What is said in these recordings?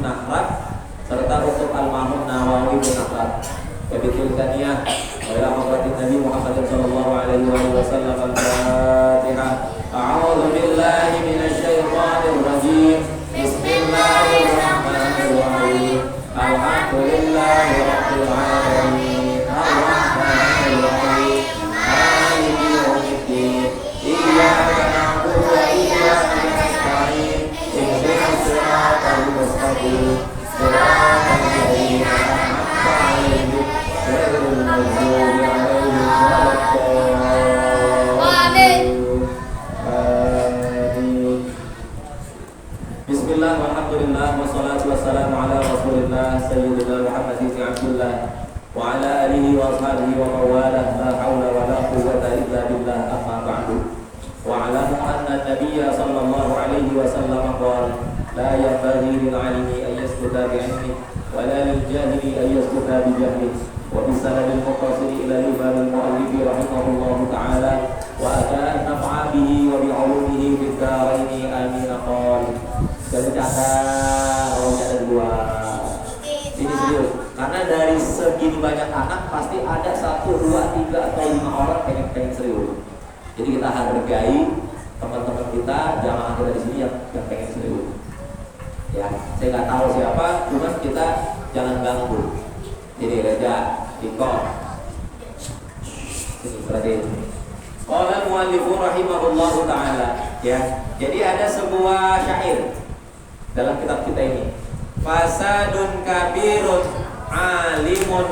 Nahrak serta untuk almarhum Nawawi bin Nahrak. Wabitilkaniyah wa ila hadratin Nabi Muhammad sallallahu alaihi wasallam. Al-Fatihah. A'udzu billahi minasy syaithanir rajim. Bismillahirrahmanirrahim. Alhamdulillahi rabbil alamin. Ar-Rahmanir Rahim. Maliki yaumiddin. Iyyaka na'budu wa iyyaka nasta'in. Ihdinas siratal mustaqim. Siratal ladzina an'amta 'alaihim ghairil maghdubi 'alaihim waladdallin. Bismillah walhamdulillah wassalatu wassalamu ala rasulillah sayyidina Muhammad bin Abdullah wa ala alihi wa ashabihi wa mawalah la hawla wa la quwwata illa billah amma ba'du. Wa alamu anna nabiyya sallallahu alaihi wasallam qala la yanbaghi lil 'alimi an yaskuta bi 'ilmihi wa la lil jahili an yaskuta bi jahlihi. Wa bi sanadil muqassiri ila al-imam al-mu'allif rahimahullahu ta'ala wa ata naf'a bihi wa bi 'ulumihi fid daraini amin. Qala jadi orangnya ada dua. Ini serius. Karena dari segini banyak anak pasti ada 1, 2, 3 atau 5 orang pengen serius. Jadi kita hargai teman-teman kita, jamaah kita di sini yang pengen serius. Ya, saya nggak tahu siapa, cuma kita jangan ganggu. Jadi Reza, Iko, ini berarti. Qala mu'allifu rahimahullahu ta'ala. Ya, jadi ada sebuah syair dalam kitab kita ini. Fasadun kabirun alimun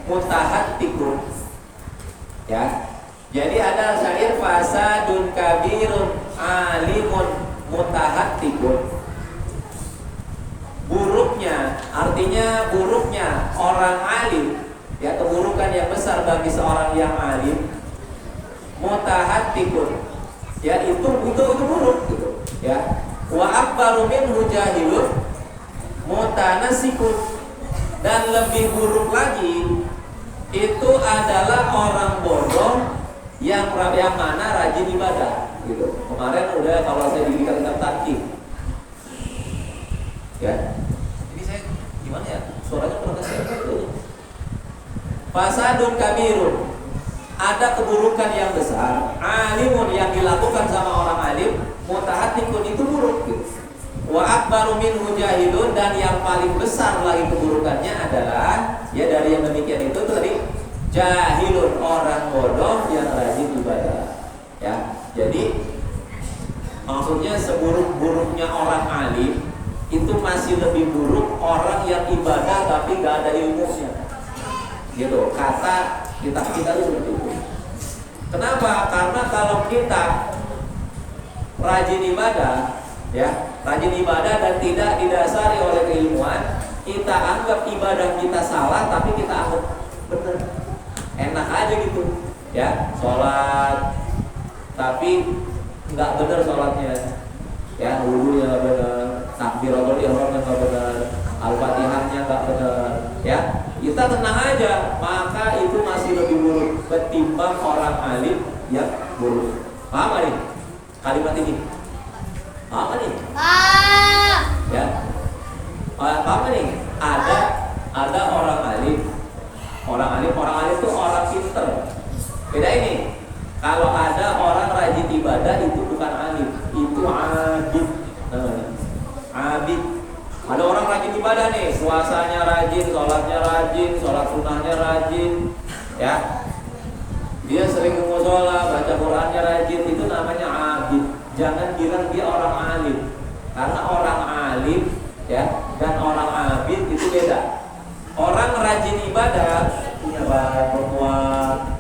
mutahattikun. Ya. Jadi ada syair fasadun kabirun alimun mutahattikun. Buruknya, artinya buruknya orang alim, ya, keburukan yang besar bagi seorang yang alim. Mutahattikun, ya, itu buruk gitu. Ya, wa akbaru minhu jahilun mutanasikun, dan lebih buruk lagi itu adalah orang bodoh yang mana rajin ibadah gitu. Kemarin udah kalau saya dikatakan takif. Ya. Ini saya gimana ya? Suaranya kurang keras itu. Fasadun kabirun, ada keburukan yang besar, alimun yang dilakukan sama orang alim, mutahattikun itu buruk gitu. Wa akbaru minhu jahilun, dan yang paling besar lagi keburukannya adalah, ya, dari yang demikian itu tadi, jahilun, orang bodoh yang rajin ibadah. Ya, jadi maksudnya seburuk-buruknya orang alim itu masih lebih buruk orang yang ibadah tapi gak ada ilmunya. Gitu, kata kita itu seperti itu. Kenapa? Karena kalau kita rajin ibadah, ya, rajin ibadah dan tidak didasari oleh keilmuan, kita anggap ibadah kita salah tapi kita anggap benar. Enak aja gitu, ya, sholat tapi nggak benar sholatnya, ya, wudunya nggak benar, takbiratul ihramnya nggak benar, al-fatihahnya nggak benar, ya, kita tenang aja, maka itu masih lebih buruk ketimbang orang alim yang buruk. Paham gak nih kalimat ini? Paham nih? Ya, paham nih? Ada orang alim itu orang pinter. Beda ini. Kalau ada orang rajin ibadah itu bukan alim, itu abid. Abid. Ada orang rajin ibadah nih, puasanya rajin, sholatnya rajin, sholat sunnahnya rajin, ya. Dia sering ke mushola, baca Qurannya rajin, itu namanya abid. Jangan bilang dia orang alim, karena orang alim, ya, dan orang abid itu beda. Orang rajin ibadah punya bahan perempuan.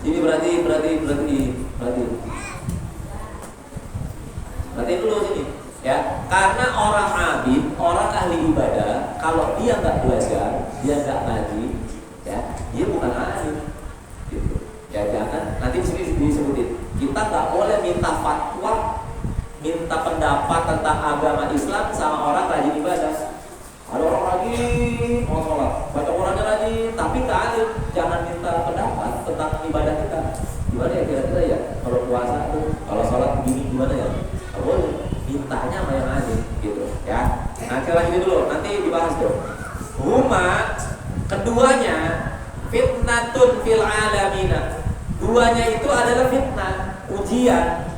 Ini berarti dulu sini, ya. Karena orang abid, orang ahli ibadah, kalau dia nggak belajar, dia nggak ngaji, ya, dia bukan alim. Gitu. Ya, jangan nanti di sini disebutin. Kita nggak boleh minta fatwa, minta pendapat tentang agama Islam sama orang rajin ibadah. Ada orang rajin mau sholat, baca Qurannya rajin, tapi nggak alim. Jangan minta pendapat tentang ibadah kita. Gimana ya kira-kira ya? Kalau puasa ujian.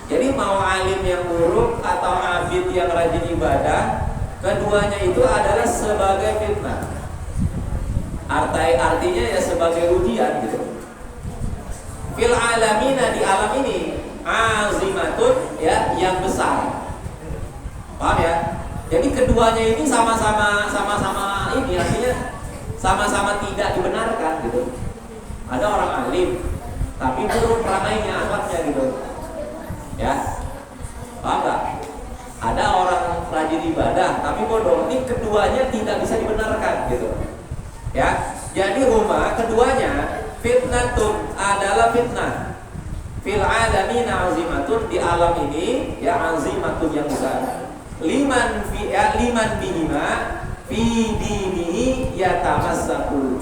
Jadi mau alim yang buruk atau abid yang rajin ibadah, keduanya itu adalah sebagai fitnah. Artinya ya sebagai ujian gitu. Fil alamina, di alam ini, azimatun, ya, yang besar. Paham ya? Jadi keduanya ini sama-sama ini, artinya sama-sama tidak dibenarkan gitu. Ada orang alim tapi buruk peranainya, akhlaknya gitu. Ya. Paham gak? Ada orang rajin ibadah tapi bodoh. Ini keduanya tidak bisa dibenarkan gitu. Ya. Jadi keduanya fitnatun, adalah fitnah. Fil alamina azimatun, di alam ini ya azimatun yang besar. Liman bihima fi dinihi yatamassaku.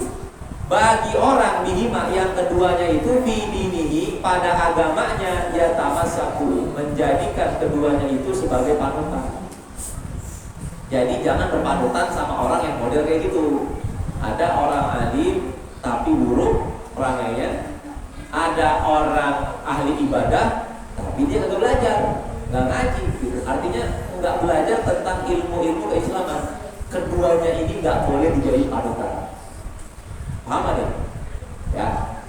Bagi orang bihima, yang keduanya itu fi dinihi, pada agamanya, yatamassaku, menjadikan keduanya itu sebagai panutan. Jadi jangan berpanutan sama orang yang model kayak gitu. Ada orang alim tapi buruk perangainya. Ada orang ahli ibadah tapi dia nggak belajar, nggak ngaji gitu. Artinya nggak belajar tentang ilmu-ilmu keislaman. Keduanya ini nggak boleh dijadi panutan. Paham ya? Ya.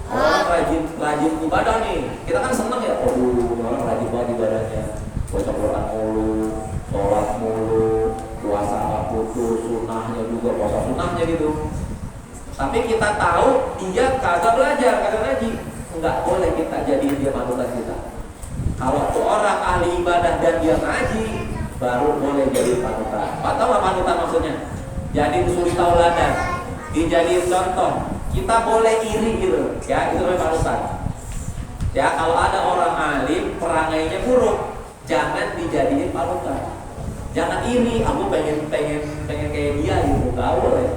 Orang rajin ibadah nih. Kita kan seneng ya. Orang rajin banget ibadahnya. Baca Quran mulu, sholat mulu, puasa nggak putus, sunnahnya juga puasa sunnahnya gitu. Tapi kita tahu dia kagak belajar, kagak ngaji. Nggak boleh kita jadi dia panutan kita. Kalau tuh orang ahli ibadah dan dia ngaji, baru boleh jadi panutan. Tahu nggak panutan maksudnya? Jadi suri tauladan, dijadiin contoh. Kita boleh iri gitu, ya itu namanya panutan. Ya kalau ada orang alim perangainya buruk, jangan dijadiin panutan. Jangan iri, aku pengen kayak dia gitu, nggak boleh.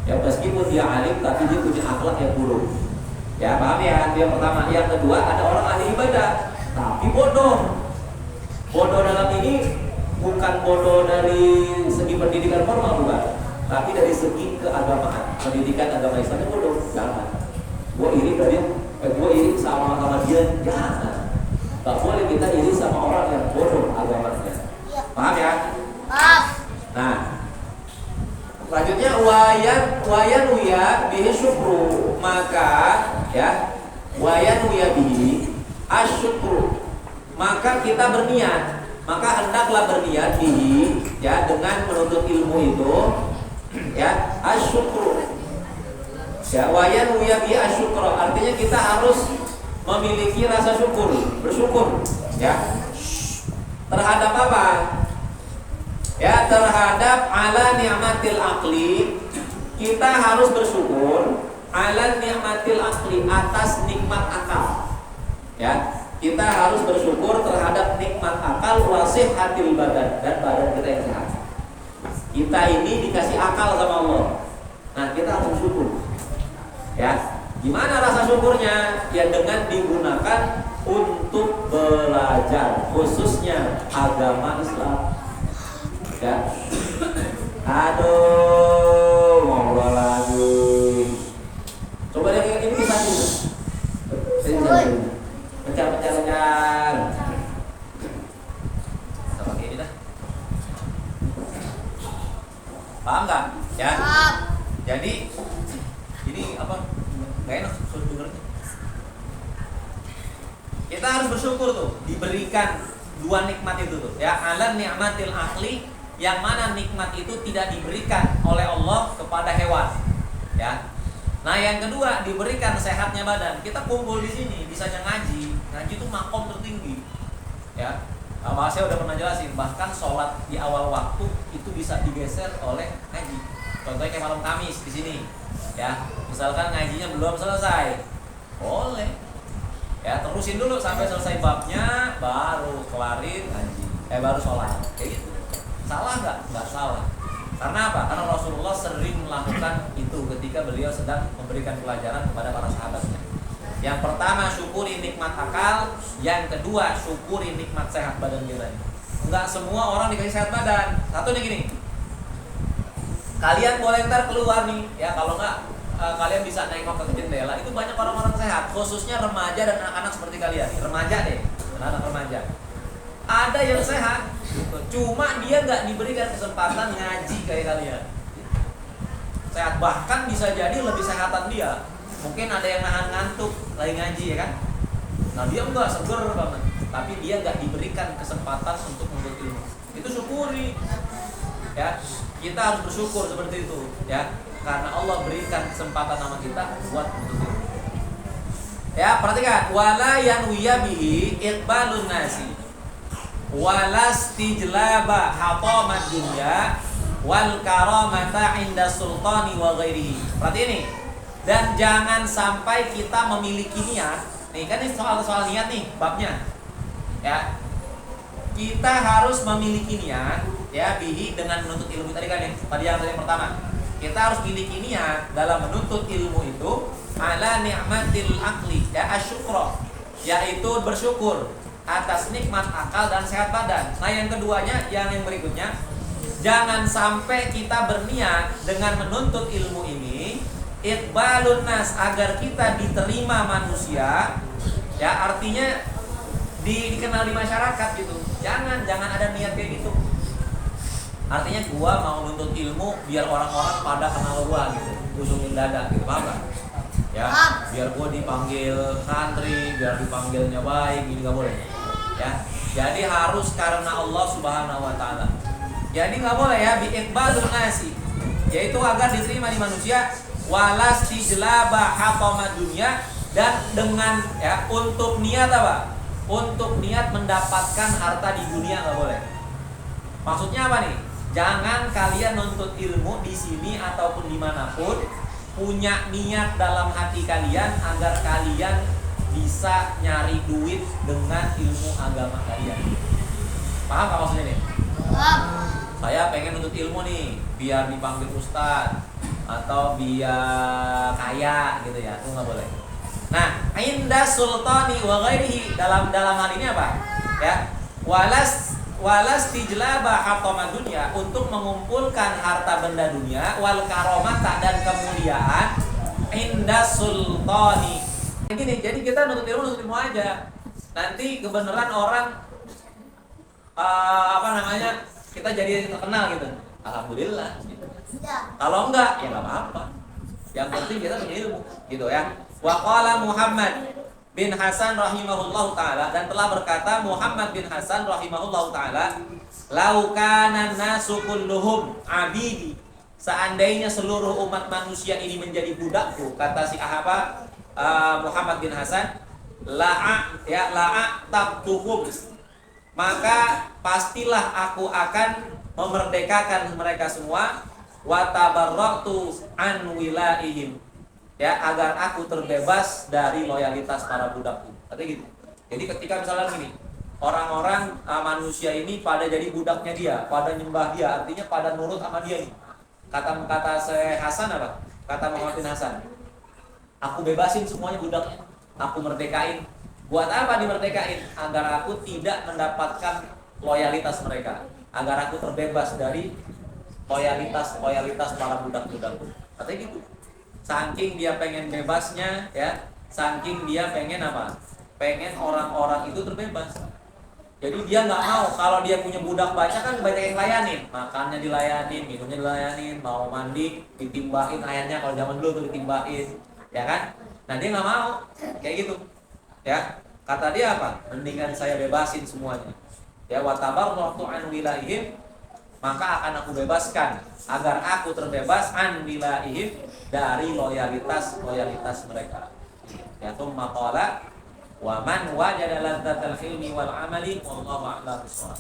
Ya meskipun dia alim, tapi dia punya akhlak yang buruk. Ya paham ya? Itu yang pertama. Yang kedua, ada orang ahli ibadah tapi bodoh. Bodoh dalam ini bukan bodoh dari segi pendidikan formal, bukan, tapi dari segi keagamaan. Pendidikan agama Islamnya bodoh, jangan. Gue iri dari gue iri sama dia, jangan. Gak boleh kita iri sama orang yang bodoh agamanya. Paham ya? Paham. Nah, selanjutnya wayan uya bihi syukru, maka ya wayan uya bihi asyukru, maka kita berniat, maka hendaklah berniat bihi, ya, dengan menuntut ilmu itu, ya, asyukru, ya, wayan uya bihi asyukru, artinya kita harus memiliki rasa syukur, bersyukur, ya, terhadap apa? Ya, terhadap ala ni'matil aqli, kita harus bersyukur ala ni'matil aqli, atas nikmat akal. Ya, kita harus bersyukur terhadap nikmat akal, wasihatil badan, dan badan kita yang sehat. Kita ini dikasih akal sama Allah. Nah, kita harus bersyukur. Ya, gimana rasa syukurnya? Ya dengan digunakan untuk belajar, khususnya agama Islam. Ya. Aduh, ngobrol lagi. Coba lihat ini bisa dulu. Pencar. Sama kayak ini dah. Paham nggak? Ya. Jadi ini apa? Gak enak suruh dengernya. Kita harus bersyukur tuh, diberikan dua nikmat itu tuh. Ya, ala ni'matil aqli, yang mana nikmat itu tidak diberikan oleh Allah kepada hewan, ya. Nah, yang kedua diberikan sehatnya badan. Kita kumpul di sini, bisanya ngaji itu makom tertinggi, ya. Nah, saya udah pernah jelasin, bahkan sholat di awal waktu itu bisa digeser oleh ngaji. Contohnya kayak malam Kamis di sini, ya. Misalkan ngajinya belum selesai, boleh, ya, terusin dulu sampai selesai babnya, baru kelarin ngaji, baru sholat, kayak gitu. Salah nggak? Nggak salah. Karena apa? Karena Rasulullah sering melakukan itu ketika beliau sedang memberikan pelajaran kepada para sahabatnya. Yang pertama, syukuri nikmat akal. Yang kedua, syukuri nikmat sehat badan kita. Nggak semua orang dikasih sehat badan. Satu nih gini, kalian boleh ntar keluar nih, ya, kalau nggak kalian bisa nengok ke jendela. Itu banyak orang-orang sehat, khususnya remaja dan anak-anak seperti kalian. Remaja deh, anak remaja. Ada yang sehat, cuma dia nggak diberikan kesempatan ngaji kayak kalian. Sehat, bahkan bisa jadi lebih sehatan dia. Mungkin ada yang nahan ngantuk lagi ngaji ya kan. Nah dia enggak, seger banget, tapi dia nggak diberikan kesempatan untuk menuntut ilmu. Itu syukuri, ya. Kita harus bersyukur seperti itu, ya. Karena Allah berikan kesempatan sama kita buat menuntut ilmu. Ya, perhatikan, wala yanwiya bihi iqbalun nasi walastijlaba hatamad dunya wal karamata inda sultani wa ghairihi. Berarti ini, dan jangan sampai kita memiliki niat. Nih kan ini soal niat nih babnya. Ya. Kita harus memiliki niat ya bihi dengan menuntut ilmu tadi kan yang pertama. Kita harus memiliki niat dalam menuntut ilmu itu ala ni'matil aqli ya asyukra, yaitu bersyukur atas nikmat akal dan sehat badan. Nah yang keduanya, yang berikutnya, jangan sampai kita berniat dengan menuntut ilmu ini iqbalun nas, agar kita diterima manusia, ya artinya dikenal di masyarakat gitu. Jangan ada niat kayak gitu. Artinya gua mau menuntut ilmu biar orang-orang pada kenal gua gitu, usungin dada gitu, paham gak? Ya, biar gua dipanggil santri, biar dipanggilnya baik, ini nggak boleh. Ya, jadi harus karena Allah Subhanahu Wa Taala. Jadi nggak boleh ya biiqbalun nasi, yaitu agar diterima di manusia, walastijlaba hatamad dunya, dan dengan ya untuk niat apa? Untuk niat mendapatkan harta di dunia nggak boleh. Maksudnya apa nih? Jangan kalian nuntut ilmu di sini ataupun dimanapun punya niat dalam hati kalian agar kalian bisa nyari duit dengan ilmu agama kalian. Paham gak maksudnya nih? Paham. Saya pengen nuntut ilmu nih biar dipanggil ustaz atau biar kaya gitu ya, itu nggak boleh. Nah, inda sultani wa ghairihi, dalam hal ini apa? Ya, walastijlaba hatamad dunya, untuk mengumpulkan harta benda dunia, wal karomata, dan kemuliaan inda sultani. Gini, jadi kita nuntut ilmu aja. Nanti kebenaran orang kita jadi terkenal gitu. Alhamdulillah. Gitu. Kalau enggak, ya nggak apa-apa. Yang penting kita punya ilmu, gitu ya. Wa qala Muhammad bin Hasan rahimahullahu taala, dan telah berkata Muhammad bin Hasan rahimahullahu taala, lau kana nasu kulluhum abidi, seandainya seluruh umat manusia ini menjadi budakku, kata si Muhammad bin Hasan, tabtuhum, maka pastilah aku akan memerdekakan mereka semua, wa tabarra'tu an wilaihim, ya agar aku terbebas dari loyalitas para budakku. Katanya gitu. Jadi ketika misalnya gini, orang-orang manusia ini pada jadi budaknya dia, pada nyembah dia, artinya pada nurut sama dia nih. Kata Syekh Hasan apa? Kata Muhammad bin Hasan, aku bebasin semuanya budaknya, aku merdekain. Buat apa dimerdekain? Agar aku tidak mendapatkan loyalitas mereka, agar aku terbebas dari loyalitas para budak-budakku. Katanya gitu. Saking dia pengen bebasnya, ya, saking dia pengen apa? Pengen orang-orang itu terbebas. Jadi dia nggak mau kalau dia punya budak banyak kan banyak yang layanin, makannya dilayanin, minumnya dilayanin, mau mandi ditimbahin airnya, kalau zaman dulu tuh ditimbahin, ya kan? Nah dia nggak mau kayak gitu, ya. Kata dia apa? Mendingan saya bebasin semuanya. Ya, watabarra'tu an wilaihim, maka akan aku bebaskan agar aku terbebas an wilaihim, dari loyalitas mereka. Ya, tsumma qala wa man wajada ladzatal ilmi wal amali wallahu a'lam bissawab.